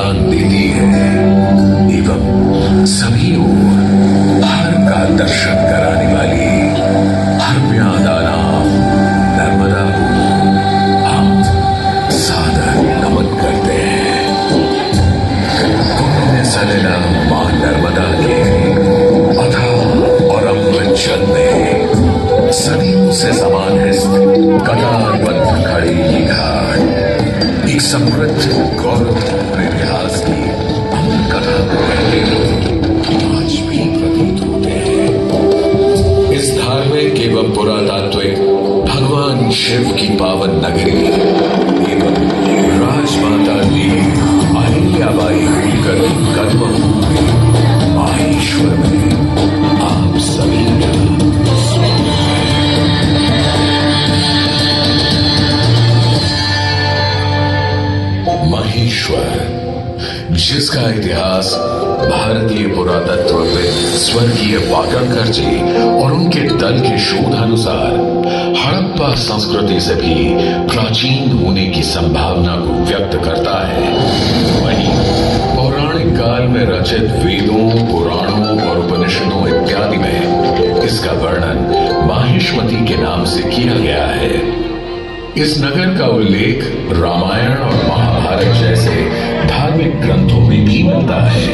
वरदान देती है एवं सभी ओर हर का दर्शन कराने वाली हरम्यादा नाम नर्मदा को हम सादर नमन करते हैं। पुण्य सलिला मां नर्मदा के अथाह और अमृत जल में सदियों से समाधिस्थ कतारबद्ध खड़ी ये घाट एक समृद्ध गौरवपूर्ण इतिहास की अमर कथा को कहते हुए आज भी प्रतीत होते हैं। इस धार्मिक एवं पुरातात्विक भगवान शिव की पावन नगरी एवं राजमाता देवी अहिल्याबाई होलकर की कर्मभूमि माहेश्वर में आप सभी का स्वागत है। महेश्वर, जिसका इतिहास भारतीय पुरातत्वविद स्वर्गीय वाकणकर जी और उनके दल के शोध अनुसार हड़प्पा संस्कृति से भी प्राचीन होने की संभावना को व्यक्त करता है। वहीं पौराणिक काल में रचित वेदों, पुराणों और उपनिषदों इत्यादि में इसका वर्णन माहेश्वती के नाम से किया गया है। इस नगर का उल्लेख रामायण और महाभारत जैसे धार्मिक ग्रंथों में भी मिलता है।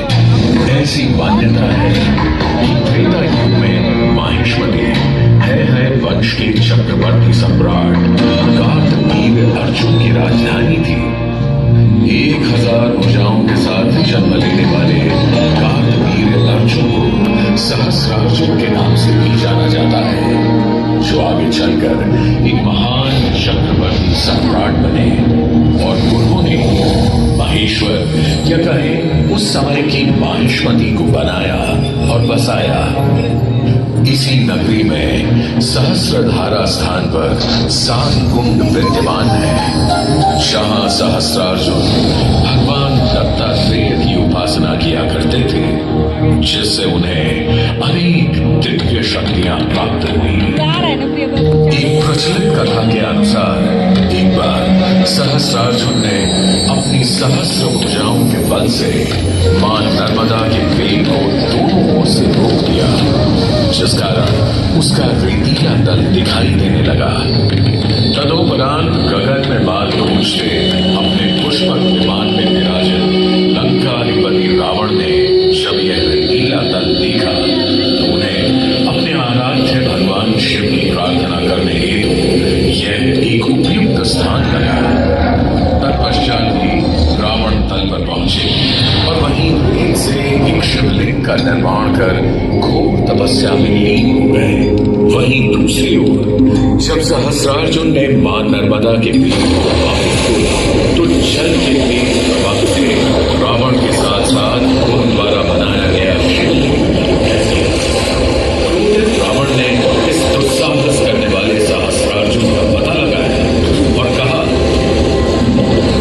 ऐसी मान्यता है कि त्रेता युग में माहेश्वती है वंश के चक्रवर्ती सम्राट कार्तवीर्य अर्जुन की राजधानी थी। 1000 भुजाओं के साथ जन्म लेने वाले कार्तवीर्य अर्जुन को सहस्रार्जुन के नाम से भी जाना जाता है, जो आगे चलकर एक महान चक्रवर्ती सम्राट बने और उन्होंने महेश्वर या कहें उस समय की माहेश्वती को बनाया और बसाया। इसी नगरी में सहस्रधारा स्थान पर 7 कुंड विद्यमान है, जहां सहस्रार्जुन भगवान दत्तात्रेय की उपासना किया करते थे, जिससे उन्हें अनेक दिव्य शक्तियां प्राप्त हुई। एक प्रचलित कथा के अनुसार एक बार सहस्रार्जुन ने अपनी सहस्र भुजाओं के बल से मां नर्मदा के वेग को दोनों ओर से रोक दिया, जिस कारण उसका रेतीला तल दिखाई देने लगा। तदोपरांत गगन में बाल गूंजते अपने पुष्पक विमान में विराजित लंकाधिपति रावण ने जब यह रेतीला तल देखा तो उन्हें अपने आराध्य भगवान शिव की प्रार्थना करने हेतु यह एक उपयुक्त स्थान लगा। तत्पश्चात ही रावण तल पर पहुंचे और वहीं रेत से एक शिवलिंग का निर्माण कर घोर तपस्या में लीन हो गए। वहीं दूसरी ओर जब सहस्रार्जुन ने मां नर्मदा के पीठ को वापस खोला तो जल के तेज प्रवाह से रावण के साथ साथ उन द्वारा बनाया गया शिवलिंग रावण ने इस दुस्साहस करने वाले सहस्रार्जुन का पता लगाया और कहा,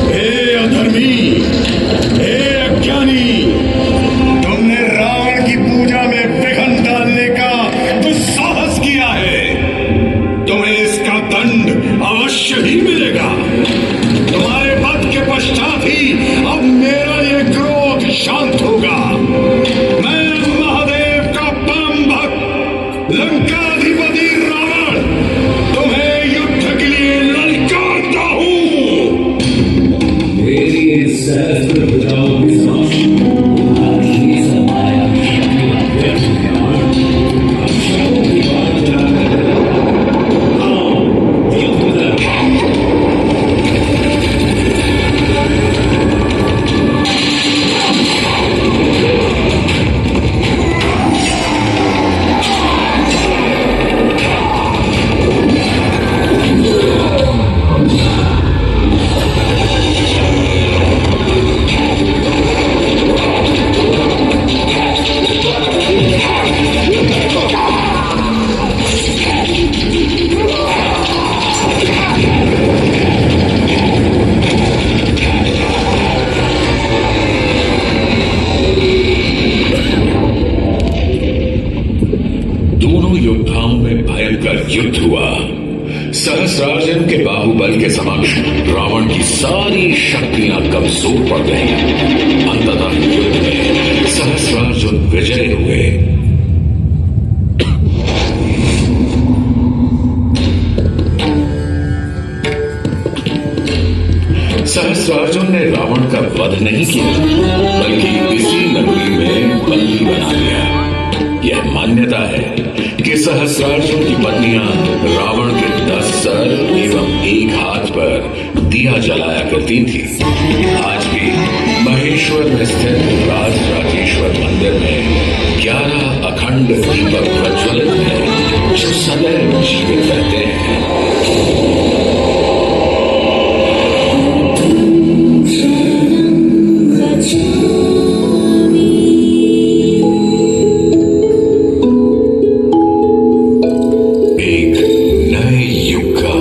हे अधर्मी, हे अज्ञानी, तुमने रावण की पूजा में विघ्न डालने का दुस्साहस किया है। तुम्हें इसका दंड अवश्य ही मिलेगा। तुम्हारे वध के पश्चात ही सहस्रार्जुन के बाहुबल के समक्ष रावण की सारी शक्तियां कमजोर पड़ गई। अंततः युद्ध में सहस्रार्जुन विजयी हुए। सहस्रार्जुन ने रावण का वध नहीं किया, बल्कि इसी नगरी में बंदी बना लिया। यह मान्यता है कि सहस्रार्जुन की पत्नियां रावण के 10 सर एवं एक हाथ पर दिया जलाया करती थी। आज भी महेश्वर में स्थित राजराजेश्वर मंदिर में 11 अखंड दीपक प्रज्वलित हैं, जो सदैव जीवित रहते हैं।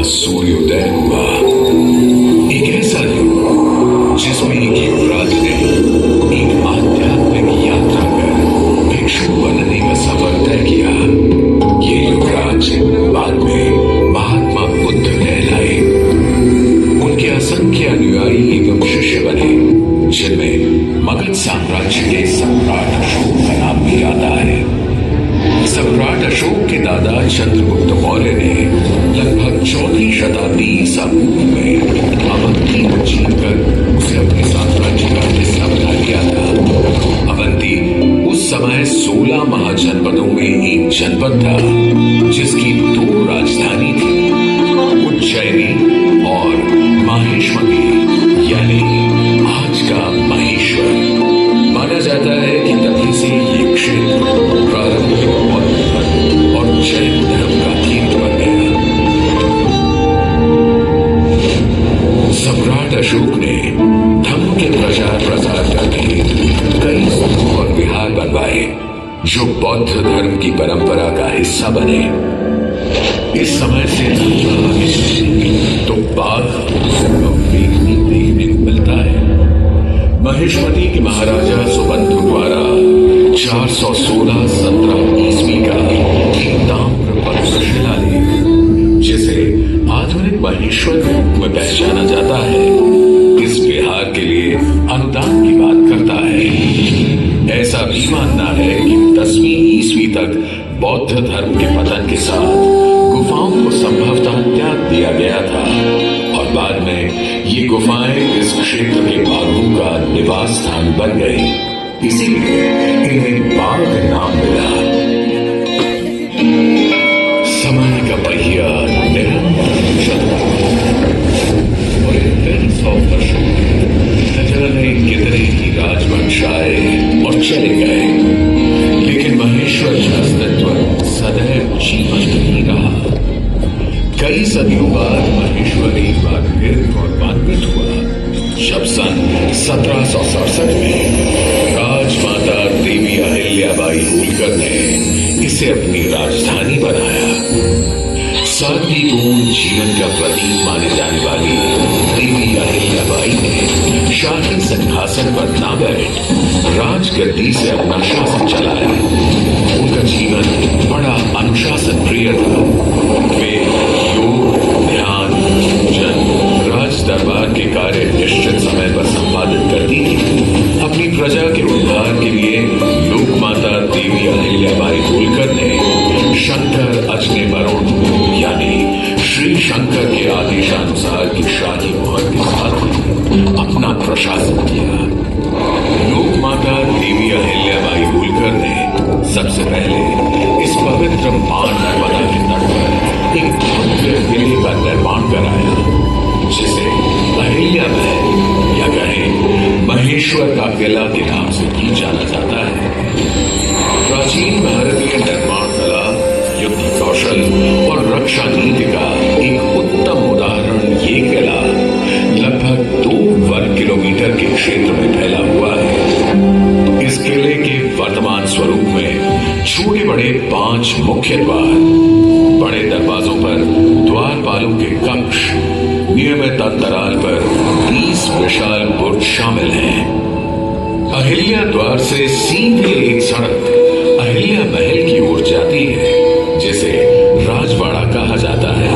सूर्योदय हुआ, एक ऐसा युग जिसमें एक युवराज ने एक आध्यात्मिक यात्रा कर भिक्षु बनने का सफर तय किया। ये युवराज बाद में महात्मा बुद्ध कहलाए। उनके असंख्य अनुयायी एवं शिष्य बने, जिनमें मगध साम्राज्य के सम्राट अशोक का नाम भी आता है। सम्राट अशोक के दादा चंद्रगुप्त मौर्य ने लगभग 4वीं शताब्दी ईसा पूर्व में अवंती को जीतकर उसे अपने साम्राज्य का हिस्सा बना लिया था। अवंती उस समय 16 महाजनपदों में एक जनपद था, जिसकी 2 राजधानी थी, उज्जैनी और माहेश्वरी, यानी आज का महेश्वर। माना जाता है कि तभी से ये क्षेत्र प्रारंभिक बौद्ध धर्म और जैन धर्म का केंद्र बन गया। सम्राट अशोक ने धर्म के प्रचार प्रसार करके कई स्तूप और विहार बनवाए, जो बौद्ध धर्म की परंपरा का हिस्सा बने। इस समय से तो बाघ देखने को मिलता है। महेश्वरी के महाराजा सुबंधु द्वारा 416-17 ईस्वी का एक ताम्रपत्र शिलालेख, जिसे आधुनिक महेश्वर के रूप में पहचाना जाता है, इस विहार के लिए अनुदान की बात करता है। ऐसा भी मानना है कि 10वीं ईस्वी तक बौद्ध धर्म के पतन के साथ गुफाओं को संभवतः त्याग दिया गया था, और बाद में ये गुफाएं इस क्षेत्र के बाघों का निवास स्थान बन गई। इसीलिए इन्हें बाघ नाम मिला। समय का पहिया निरंतर चल रहा और इन कई 100 वर्षों में न जाने कितने ही राजवंश आए और चले गए, लेकिन महेश्वर का अस्तित्व सदैव जीवंत ही रहा। कई सदियों बाद महेश्वर एक बार फिर गौरवान्वित हुआ, जब सन 1767 में राजमाता देवी अहिल्याबाई होलकर ने इसे अपनी राजधानी बनाया। सादगीपूर्ण जीवन का प्रतीक माने जाने वाली देवी अहिल्याबाई ने शाही सिंहासन पर ना बैठ राजगद्दी से अपना शासन चलाया। उनका जीवन बड़ा अनुशासन प्रिय था। वे योग, ध्यान, पूजन, राज दरबार के कार्य निश्चित समय पर संपादित करती थी। अपनी प्रजा के उद्धार के लिए लोक माता देवी अहिल्याबाई होलकर ने शंकर अजने वरुण यानी श्री शंकर के आदेशानुसार की शाही मोहर के साथ अपना प्रशासन किया। लोक माता देवी अहिल्याबाई होलकर ने सबसे पहले इस पवित्र मां नर्मदा के तट पर एक भव्य किले का निर्माण कराया, जिसे अहिल्या महल या कहें महेश्वर का किला के नाम से भी जाना जाता है। प्राचीन भारतीय निर्माण कला, युद्ध कौशल और रक्षा नीति का एक उत्तम उदाहरण ये किला लगभग 2 वर्ग किलोमीटर के क्षेत्र में फैला हुआ है। इस किले के वर्तमान स्वरूप में छोटे बड़े 5 मुख्य द्वार, बड़े दरवाजों पर द्वारपालों के कक्ष, नियमित अंतराल पर 30 विशाल बुर्ज शामिल हैं। अहिल्या द्वार से सीधे एक सड़क अहिल्या महल की ओर जाती है, जिसे राजवाड़ा कहा जाता है।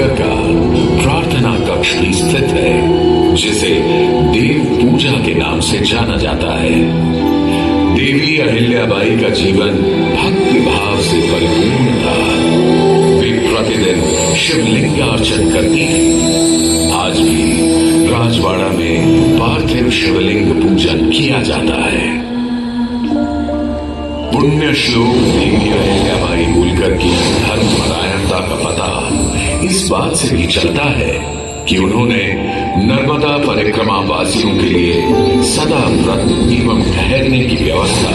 होलकर का प्रार्थना कक्ष भी स्थित है, जिसे देव पूजा के नाम से जाना जाता है। देवी अहिल्याबाई का जीवन भक्ति भाव से परिपूर्ण था। वे प्रतिदिन शिवलिंगार्चन करती थी। आज भी राजवाड़ा में पार्थिव शिवलिंग पूजन किया जाता है। पुण्य श्लोक देवी अहिल्याबाई होलकर की धर्मपरायणता का पता इस बात से भी चलता है कि उन्होंने नर्मदा परिक्रमा वासियों के लिए सदा व्रत एवं ठहरने की व्यवस्था,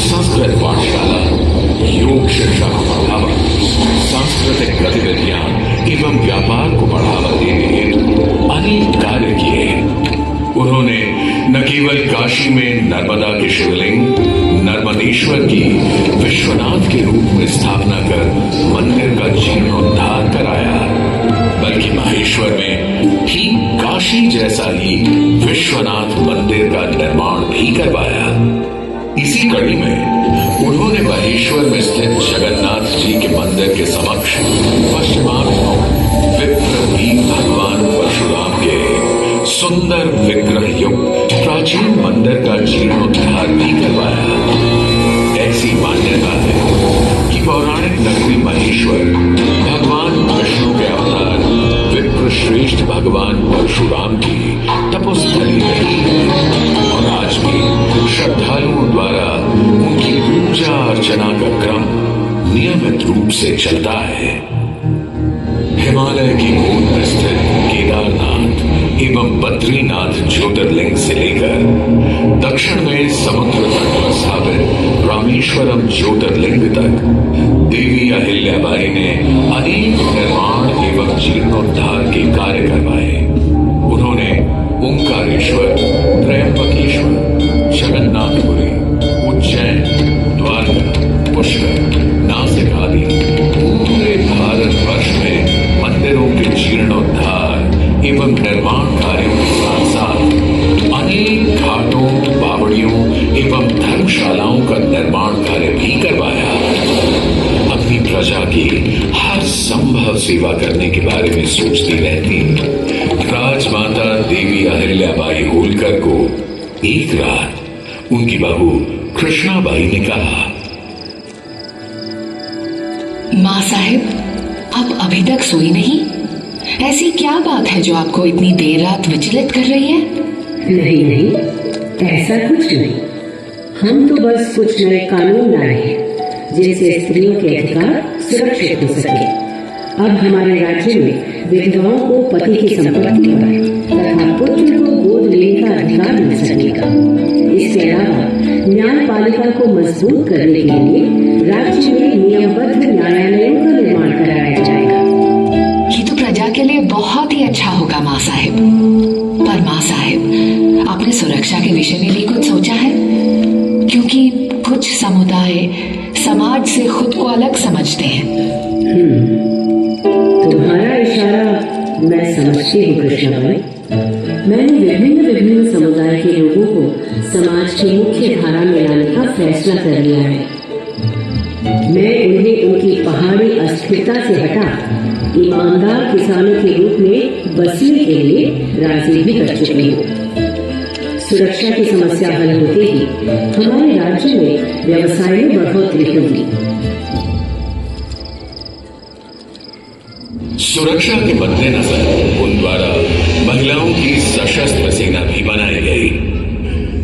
संस्कृत पाठशाला, योग शिक्षा को बढ़ावा, सांस्कृतिक गतिविधियां एवं व्यापार को बढ़ावा देने हेतु अनेक कार्य किए। उन्होंने न केवल काशी में नर्मदा के शिवलिंग नर्मदेश्वर की विश्वनाथ के रूप में स्थापना कर मंदिर का जीर्णोद्धार कराया, बल्कि महेश्वर में ठीक काशी जैसा ही विश्वनाथ मंदिर का निर्माण भी करवाया। इसी कड़ी में उन्होंने महेश्वर में स्थित जगन्नाथ जी के मंदिर के समक्ष पश्चिमाभिमुख विप्रदीप भगवान परशुराम के सुंदर विग्रह युक्त प्राचीन मंदिर का जीर्णोद्धार भी करवाया। ऐसी मान्यता है कि पौराणिक नगरी महेश्वर भगवान विष्णु के अवतार विप्रश्रेष्ठ भगवान परशुराम की तपोस्थली रही है और आज भी श्रद्धालुओं द्वारा उनकी पूजा अर्चना का क्रम नियमित रूप से चलता है। हिमालय की गोद में स्थित केदारनाथ एवं बद्रीनाथ ज्योतिर्लिंग से लेकर दक्षिण में समुद्र तट पर स्थापित रामेश्वरम ज्योतिर्लिंग तक देवी अहिल्याबाई ने अनेक निर्माण एवं जीर्णोद्धार के कार्य करवाए। उन्होंने ओंकारेश्वर, त्रयंबकेश्वर, जगन्नाथपुरी, उज्जैन, द्वारका, पुष्कर, नासिक आदि पूरे भारतवर्ष में मंदिरों के जीर्णोद्धार एवं निर्माण कार्यों के साथ साथ अनेक घाटों, बावड़ियों एवं धर्मशालाओं का निर्माण कार्य भी करवाया। अपनी प्रजा की हर संभव सेवा करने के बारे में सोचती रहती राजमाता देवी अहिल्याबाई होलकर को एक रात उनकी बहू कृष्णाबाई ने कहा, माँ साहिब, आप अभी तक सोई नहीं? ऐसी क्या बात है जो आपको इतनी देर रात विचलित कर रही है? नहीं नहीं, ऐसा कुछ नहीं। हम तो बस कुछ नए कानून लाए हैं जिनसे स्त्रियों के अधिकार सुरक्षित हो सके। अब हमारे राज्य में विधवाओं को पति की संपत्ति पर तथा पुत्र को गोद लेने का अधिकार मिल सकेगा। इसके अलावा न्यायपालिका को मजबूत करने के लिए राज्य में नियमबद्ध न्यायालयों का निर्माण कराया जाएगा। ये तो प्रजा के लिए बहुत ही अच्छा होगा माँ साहिब। पर माँ साहिब, आपने सुरक्षा के विषय में भी कुछ सोचा है? क्योंकि कुछ समुदाय समाज से खुद को अलग समझते हैं। तुम्हारा इशारा मैं समझती हूँ कृष्णाबाई। मैंने विभिन्न समुदाय के लोगों को समाज की मुख्य धारा में लाने का फैसला कर लिया है। मैं उन्हें उनकी पहाड़ी अस्थिरता से हटा ईमानदार किसानों के रूप में बसने के लिए राजी भी कर चुकी हूँ। सुरक्षा की समस्या हल होते ही हमारे राज्य में व्यवसाय में बढ़ोतरी होगी। सुरक्षा के मद्देनजर उन द्वारा महिलाओं की सशस्त्र सेना भी बनाई गई।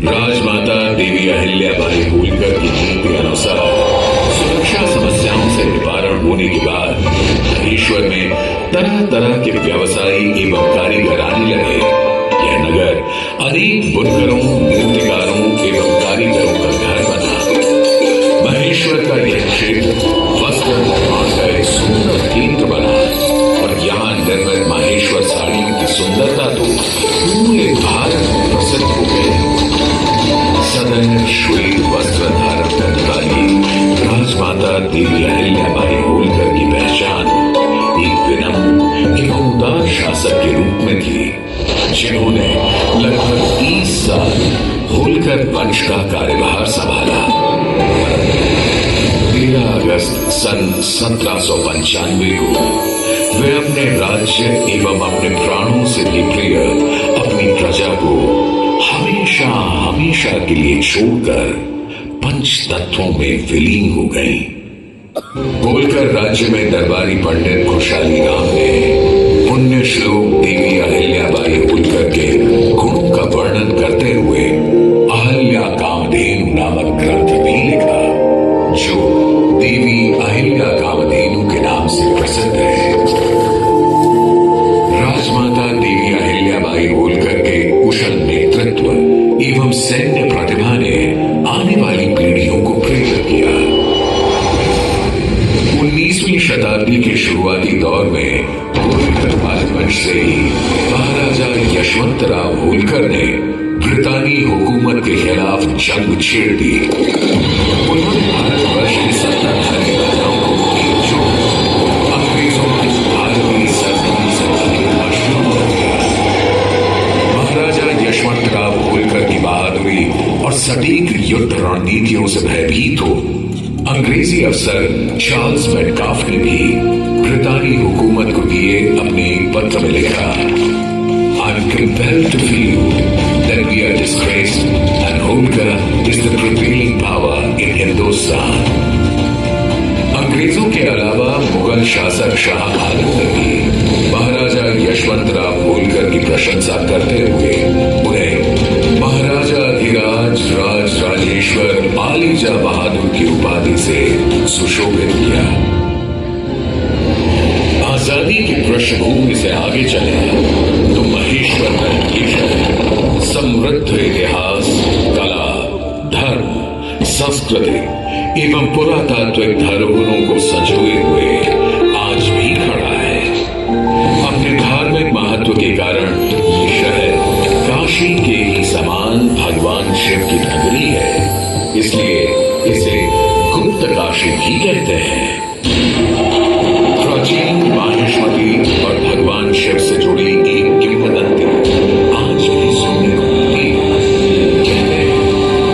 राजमाता देवी अहिल्याबाई होलकर की नीति अनुसार सुरक्षा समस्याओं से निवारण होने के बाद महेश्वर में तरह तरह के व्यवसायी एवं कारीगर आने लगे। यह नगर अनेक बुनकरों, मूर्तिकारों एवं कारीगरों का घर बना। महेश्वर का यह क्षेत्र वस्त्र निर्माण का एक सुंदर केंद्र बना और यहाँ निर्मित महेश्वर साड़ियों की सुंदरता तो पूरे भारत में प्रसिद्ध हो गई। सदैव श्वेत वस्त्र धारण करने वाली राजमाता देवी अहिल्याबाई होलकर की पहचान एक विनम्र एवं उदार शासक के रूप में थी, जिन्होंने लगभग 30 साल होलकर वंश का कार्यभार संभाला। 13 अगस्त सन 1795 को वे अपने राज्य एवं अपने प्राणों से भी प्रिय अपनी प्रजा को हमेशा हमेशा के लिए छोड़कर पंच तत्वों में विलीन हो गई। होलकर राज्य में दरबारी पंडित खुशहाली राम ने पुण्य श्लोक देवी अहिल्याबाई होलकर के गुणों का वर्णन करते हुए अहिल्या कामधेनु नामक ग्रंथ भी लिखा, जो देवी अहिल्या कामधेनु के नाम से प्रसिद्ध है। राजमाता देवी अहिल्याबाई होलकर के कुशल नेतृत्व एवं सैन्य प्रतिभा ने आने वाली पीढ़ियों को प्रेरित किया। 19वीं शताब्दी के शुरुआती दौर में होलकर राजवंश से ही महाराजा यशवंतराव होलकर ने ब्रितानी हुकूमत के खिलाफ जंग छेड़ दी। उन्होंने भारतवर्ष के सत्ताधारी राजाओं को एकजुट अंग्रेजों की भारतीय सरहदी से खरीदना शुरू कर दिया। महाराजा यशवंतराव होलकर की बहादुरी और सटीक युद्ध रणनीतियों से भयभीत हो अंग्रेजी अफसर चार्ल्स मेटकाफ ने भी ब्रितानी हुकूमत को दिए अपने एक पत्र में लिखा, I am compelled to feel that we are disgraced and Holkar is the prevailing power in Hindustan. अंग्रेजों के अलावा मुगल शासक शाह आलम ने भी महाराजा यशवंतराव होलकर की प्रशंसा करते हुए उन्हें महाराजा अधिराज राज राजेश्वर आलीजा बहादुर की उपाधि से सुशोभित किया। आजादी की पृष्ठभूमि से आगे चले तो महेश्वर का ये शहर समृद्ध इतिहास, कला, धर्म, संस्कृति एवं पुरातात्विक धरोहरों को संजोए हुए आज भी खड़ा है। अपने धार्मिक महत्व के कारण ये शहर काशी के ही समान भगवान शिव की नगरी है, इसलिए इसे गुप्त काशी भी कहते हैं। प्राचीन माहेश्वरी और भगवान शिव से जुड़ी एक किंवदंती आज भी सुनने को मिलती है। कहते हैं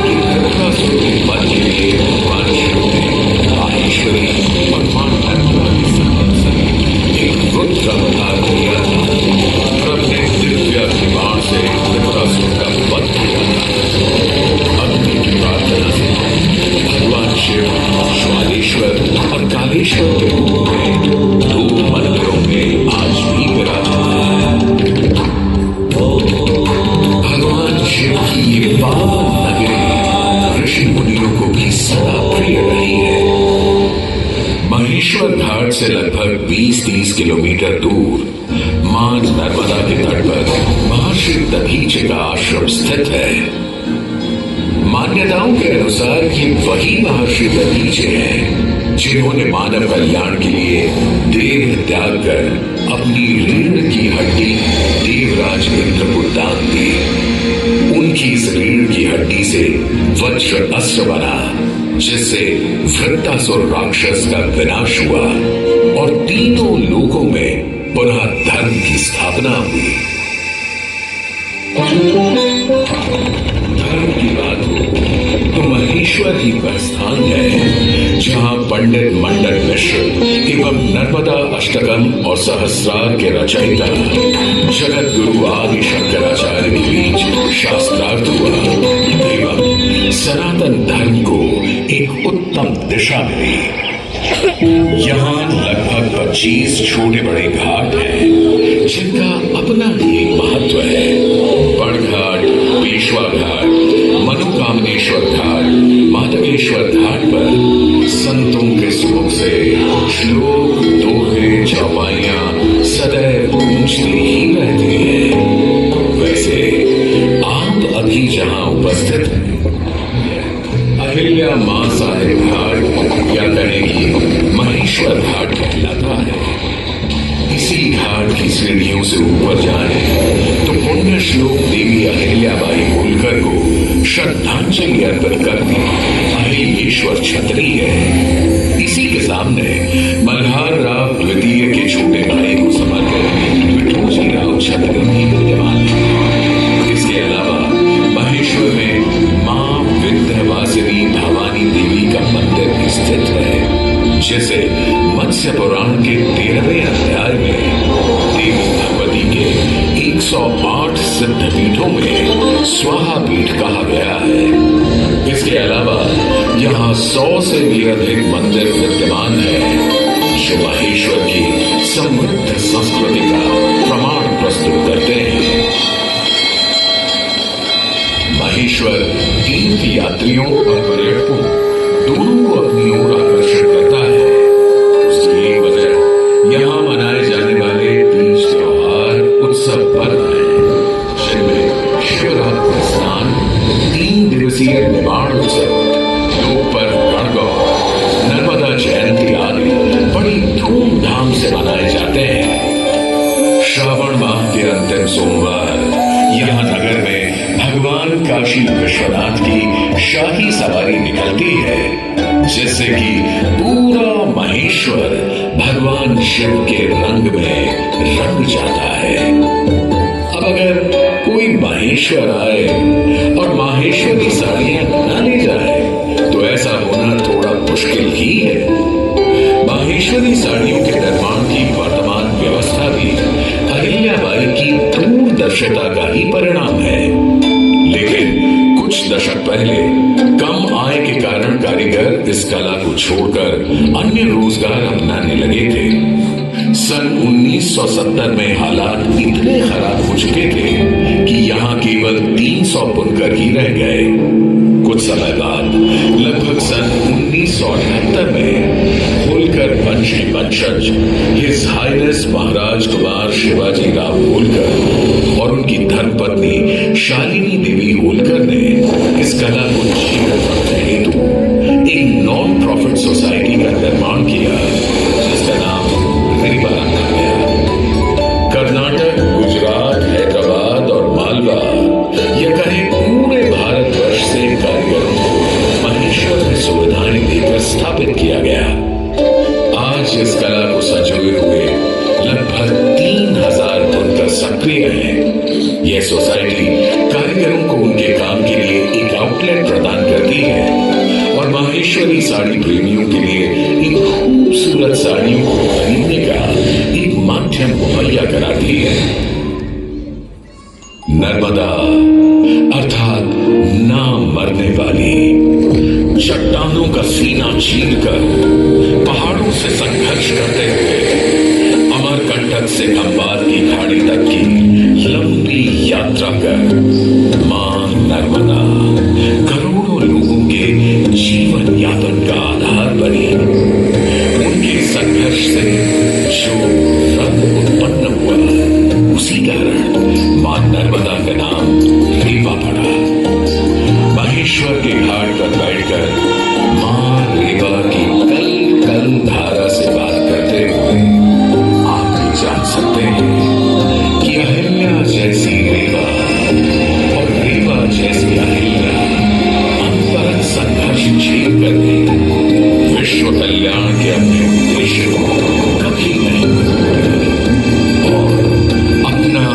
कि नरकासुर के वध के लिए भगवान शिव ने माहेश्वरी और मां नर्मदा के संबंध से एक रुद्र अवतार किया था और अपने दिव्य बाण से नरकासुर का वध किया था। अग्नि की प्रार्थना से भगवान शिव ज्वालेश्वर और कालेश्वर के रूप में दो मंदिरों में आज भी विराजमान है। भगवान शिव की ये पावन नगरी ऋषि मुनियों को भी सदा प्रिय रही है। महेश्वर घाट से लगभग 20-30 किलोमीटर दूर मां नर्मदा के तट पर महर्षि दधीचि का आश्रम स्थित है। मान्यताओं के अनुसार ये वही महर्षि दधीचि हैं जिन्होंने मानव कल्याण के लिए देह त्याग कर अपनी रीढ़ की हड्डी देवराज इंद्र को दान दी। उनकी इस रीढ़ की हड्डी से वज्र अस्त्र बना, जिससे वृत्तासुर राक्षस का विनाश हुआ और तीनों लोकों में पुनः धर्म की स्थापना हुई। धर्म की बात हो तो महेश्वर ही वह स्थान है जहां पंडित मंडन मिश्र एवं नर्मदा अष्टकम और सहस्रार के रचयिता जगत गुरु आदि शंकराचार्य के बीच शास्त्रार्थ हुआ एवं सनातन धर्म को एक उत्तम दिशा मिली। यहाँ लगभग 25 छोटे बड़े घाट हैं जिनका अपना ही एक महत्व है। बड़घाट, पेशवा घाट, मनोकामनेश्वर घाट, माधवेश्वर घाट पर संतों के सुमुख से श्लोक, दोहे, चौपाइयां सदैव गूंजती ही रहती हैं। वैसे आप अभी जहां उपस्थित हैं अहिल्या मां साहिब घाट या कहें कि महेश्वर घाट कहलाता है। इसी घाट की सीढ़ियों से ऊपर जाए तो पुण्य श्लोक देवी अहिल्याबाई होलकर को श्रद्धांजलि अर्पित करती अहिलेश्वर छतरी है। इसी के सामने मल्हार राव द्वितीय के छोटे भाई को समर्पित विठोजी राव छतरी भी विद्यमान है। इसके अलावा महेश्वर में मां विंध्यवासिनी भवानी देवी का मंदिर भी स्थित है, जिसे मत्स्य पुराण के 13वें अध्याय में 8 सिद्ध पीठों में स्वाहा पीठ कहा गया है। इसके अलावा यहाँ 100 से भी अधिक मंदिर विद्यमान है जो महेश्वर की समृद्ध संस्कृति का प्रमाण प्रस्तुत करते हैं। महेश्वर तीर्थ यात्रियों और पर्यटकों दोनों को अपनी ओर आकर्षित करता है। उसकी एक वजह यहाँ मनाए जाने वाले तीज त्योहार उत्सव पर्व है, जिनमें शिवरात्रि स्नान, 3 दिवसीय निमाड़ उत्सव, लोक पर्व गणगौर, नर्मदा जयंती आदि बड़ी धूमधाम से मनाए जाते हैं। श्रावण माह के अंतिम सोमवार यहाँ नगर में भगवान काशी विश्वनाथ की शाही सवारी निकलती है, जिससे कि पूरा महेश्वर भगवान शिव के रंग में रंग जाता है। अब अगर कोई महेश्वर आए और माहेश्वरी साड़ियां न ले जाए तो ऐसा होना थोड़ा मुश्किल ही है। माहेश्वरी साड़ियों के निर्माण की वर्तमान व्यवस्था भी अहिल्याबाई की दूरदर्शिता का ही परिणाम है। लेकिन कुछ दशक पहले कम आय के कारण कारीगर इस कला को छोड़कर अन्य रोजगार अपनाने लगे थे। सन 1970 में हालात इतने खराब हो चुके थे कि यहाँ केवल 300 बुनकर ही रह गए। कुछ समय बाद लगभग सन 1978 में होलकर वंश के वंशज हिज हाइनेस महाराज कुमार शिवाजी राव होलकर और उनकी धर्मपत्नी शालिनी देवी होलकर ने इस कला को जीवित रखने हेतु एक नॉन प्रॉफिट सोसाइटी का निर्माण किया, जिसका नाम रीवा रखा गया। कर्नाटक, गुजरात, हैदराबाद और मालवा, यह कहें पूरे भारतवर्ष से कारीगरों को महेश्वर में सुविधाएं देकर स्थापित किया गया। आज इस कला को संजोए हुए लगभग 3000 बुनकर सक्रिय हैं। यह सोसाइटी कारीगरों को उनके काम के लिए एक आउटलेट प्रदान करती है और माहेश्वरी साड़ी प्रेमियों के लिए इन खूबसूरत साड़ियों को खरीदने का एक माध्यम मुहैया कराती है। नर्मदा अर्थात ना मरने वाली, चट्टानों का सीना चीरकर पहाड़ों से संघर्ष करते हुए अमरकंटक से खंबात की खाड़ी तक की लंबी यात्रा कर मां नर्मदा करोड़ों लोगों के जीवन यापन का आधार बनी। उनके संघर्ष से जो रंग उत्पन्न हुआ, उसी कारण मां नर्मदा का नाम रीवा पड़ा। महेश्वर के घाट पर बैठकर मां रीवा की कल कल धारा से बात करते हुए आप भी जान सकते हैं कि अहिल्या जैसी रीवा और रीवा जैसी अहिल्या अनवरत संघर्ष झेल कर विश्व कल्याण के अपने उद्देश्य को कभी नहीं भूलते और अपना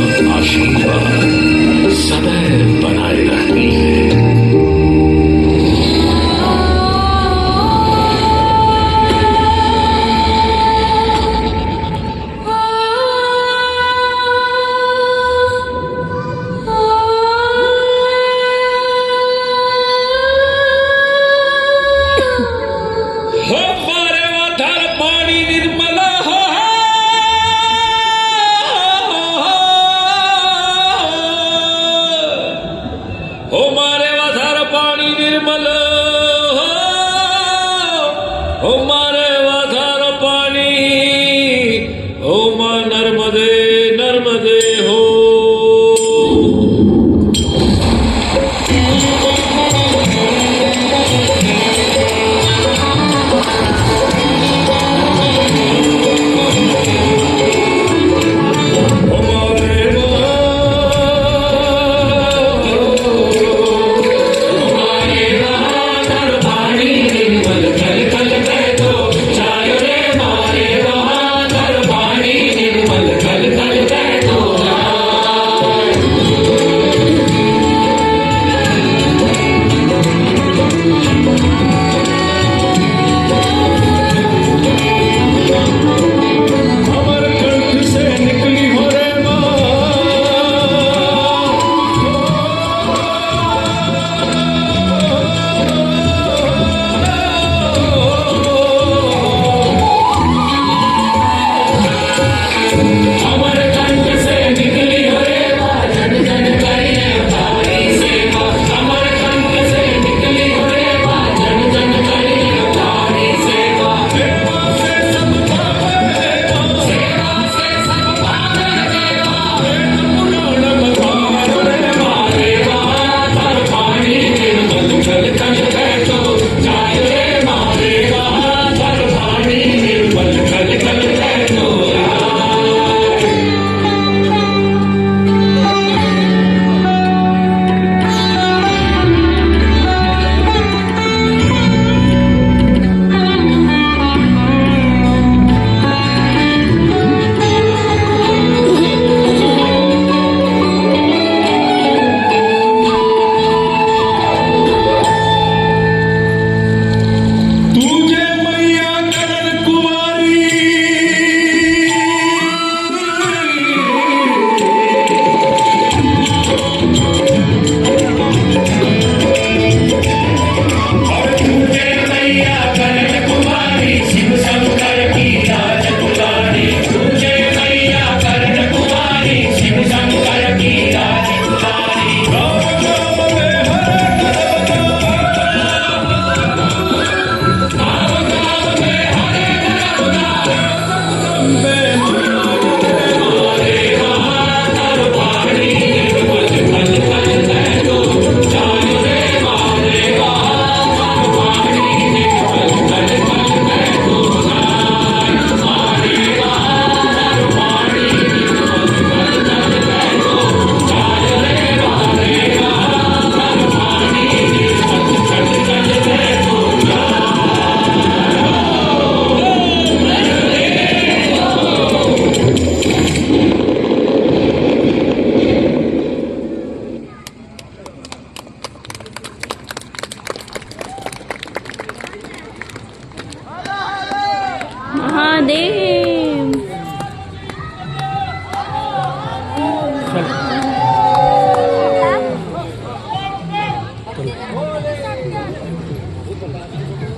देव